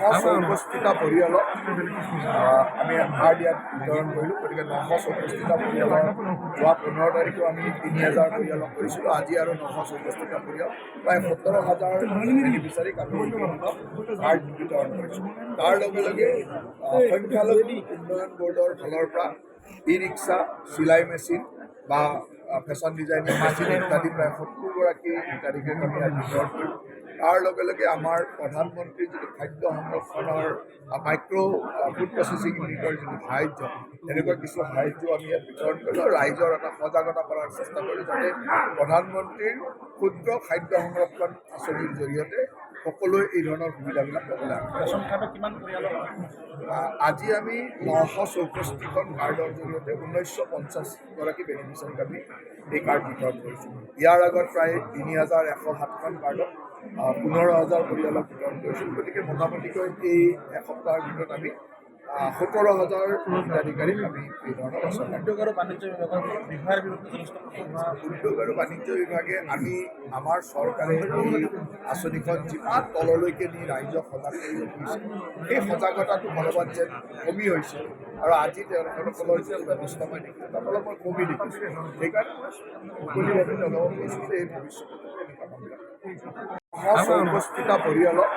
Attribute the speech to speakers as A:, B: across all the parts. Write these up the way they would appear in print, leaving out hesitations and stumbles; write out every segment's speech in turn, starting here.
A: 964টা পৰিয়ালক আমি আহাৰ দিয়াত বিতৰণ কৰিলোঁ। গতিকে 964টা পৰিয়ালৰ যোৱা 15 তাৰিখেও আমি 3000 পৰিয়ালক কৰিছিলোঁ। আজি আৰু 964টা পৰিয়াল প্ৰায় 17,000 বেনিফিচাৰীক আমি কাৰ্ড বিতৰণ কৰিছোঁ। তাৰ লগে লগে সংখ্যালঘু উন্নয়ন বৰ্ডৰ ফালৰ পৰা ই ৰিক্সা, চিলাই মেচিন বা ফেশ্বন ডিজাইনিং মেচিন ইত্যাদি প্ৰায় 70গৰাকী হিতাধিকাৰীক আমি বিতৰণ কৰিলোঁ। তাৰ লগে লগে আমাৰ প্ৰধানমন্ত্ৰীৰ যিটো খাদ্য সংৰক্ষণৰ মাইক্ৰ' ফুড প্ৰচেছিং ইউনিটৰ যিটো সাহায্য, এনেকুৱা কিছু সাহায্য আমি ইয়াত বিতৰণ কৰিলোঁ। ৰাইজৰ এটা সজাগতা কৰাৰ চেষ্টা কৰিলোঁ যাতে প্ৰধানমন্ত্ৰীৰ ক্ষুদ্ৰ খাদ্য সংৰক্ষণ আঁচনিৰ জৰিয়তে সকলোৱে এই ধৰণৰ সুবিধাবিলাক পাবলৈ আজি আমি 964খন কাৰ্ডৰ জৰিয়তে 1950গৰাকী বেনিফিচিয়াৰীক আমি এই কাৰ্ড বিতৰণ কৰিছোঁ। ইয়াৰ আগত প্ৰায় 3107খন কাৰ্ডত 15,000 পৰিয়ালক বিতৰণ কৰিছোঁ। গতিকে মোটামুটিকৈ এই এসপ্তাহৰ ভিতৰত আমি 17,000 হিতাধিকাৰীক আমি এই ধৰণৰ
B: উদ্যোগ আৰু বাণিজ্য বিভাগৰ বিৰুদ্ধে
A: উদ্যোগ আৰু বাণিজ্য বিভাগে আমি আমাৰ চৰকাৰে এই আঁচনিখন যিমান তললৈকে নি ৰাইজক সজাগ কৰি ৰাখিছে, সেই সজাগতাটো অলপমান যেন কমি হৈছে আৰু আজি তেওঁলোকৰ যিটো ব্যৱস্থা মই দেখিছোঁ তাত অলপমান কমি দেখিছোঁ। সেইকাৰণে মুকলিভাৱে তেওঁলোকক কৈছোঁ যে এই ভৱিষ্যতে এনেকুৱা কামবিলাক 964টা পৰিয়ালক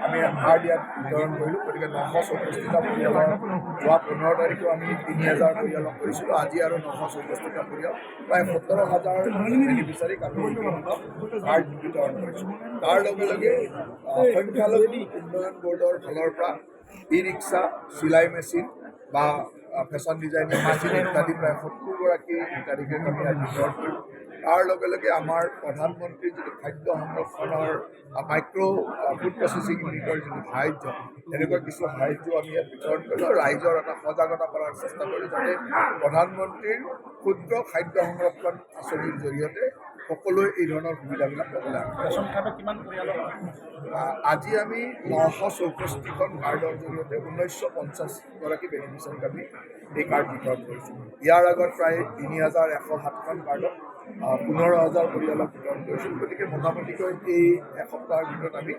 A: আমি আহাৰ দিয়াত বিতৰণ কৰিলোঁ। গতিকে 964টা পৰিয়ালৰ যোৱা 15 তাৰিখেও আমি 3000 পৰিয়ালক কৰিছিলোঁ। আজি আৰু 964টা পৰিয়াল প্ৰায় 17,000 বেনিফিচাৰীক আমি কাৰ্ড বিতৰণ কৰিছোঁ। তাৰ লগে লগে সংখ্যালঘু উন্নয়ন বৰ্ডৰ ফালৰ পৰা ই ৰিক্সা, চিলাই মেচিন বা ফেশ্বন ডিজাইনিং মেচিন ইত্যাদি প্ৰায় 70গৰাকী হিতাধিকাৰীক আমি বিতৰণ কৰিলোঁ। তাৰ লগে লগে আমাৰ প্ৰধানমন্ত্ৰীৰ যিটো খাদ্য সংৰক্ষণৰ মাইক্ৰ' ফুড প্ৰচেছিং ইউনিটৰ যিটো সাহায্য, এনেকুৱা কিছু সাহায্য আমি ইয়াত বিতৰণ কৰিলোঁ। ৰাইজৰ এটা সজাগতা কৰাৰ চেষ্টা কৰিলোঁ যাতে প্ৰধানমন্ত্ৰীৰ ক্ষুদ্ৰ খাদ্য সংৰক্ষণ আঁচনিৰ জৰিয়তে সকলোৱে এই ধৰণৰ সুবিধাবিলাক পাবলৈ আজি আমি 964খন কাৰ্ডৰ জৰিয়তে 1950গৰাকী বেনিফিচিয়াৰীক আমি এই কাৰ্ড বিতৰণ কৰিছোঁ। ইয়াৰ আগত প্ৰায় 3107খন কাৰ্ডত 15,000 পৰিয়ালক বিতৰণ কৰিছোঁ। গতিকে মোটামুটিকৈ এই এসপ্তাহৰ ভিতৰত আমি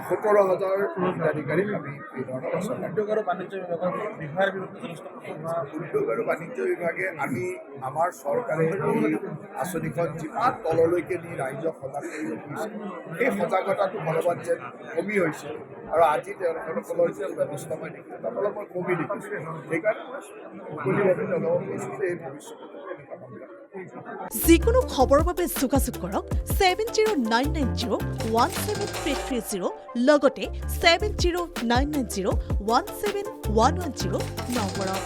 A: 17,000 হিতাধিকাৰীক আমি এই ধৰণৰ
B: উদ্যোগ আৰু বাণিজ্য বিভাগৰ বিৰুদ্ধে
A: উদ্যোগ আৰু বাণিজ্য বিভাগে আমি আমাৰ চৰকাৰে এই আঁচনিখন যিমান তললৈকে নি ৰাইজক সজাগ কৰি ৰাখিছে, সেই সজাগতাটো অলপমান যেন কমি হৈছে আৰু আজি তেওঁলোকৰ যিটো ব্যৱস্থা মই দেখিছোঁ তাত অলপমান কমি দেখিছোঁ। সেইকাৰণে মুকলিভাৱে তেওঁলোকক কৈছোঁ যে এই ভৱিষ্যতে এনেকুৱা কামবিলাক
C: যিকোনো খবৰৰ বাবে যোগাযোগ কৰক 7099017330 লগতে 7099017110 নম্বৰত।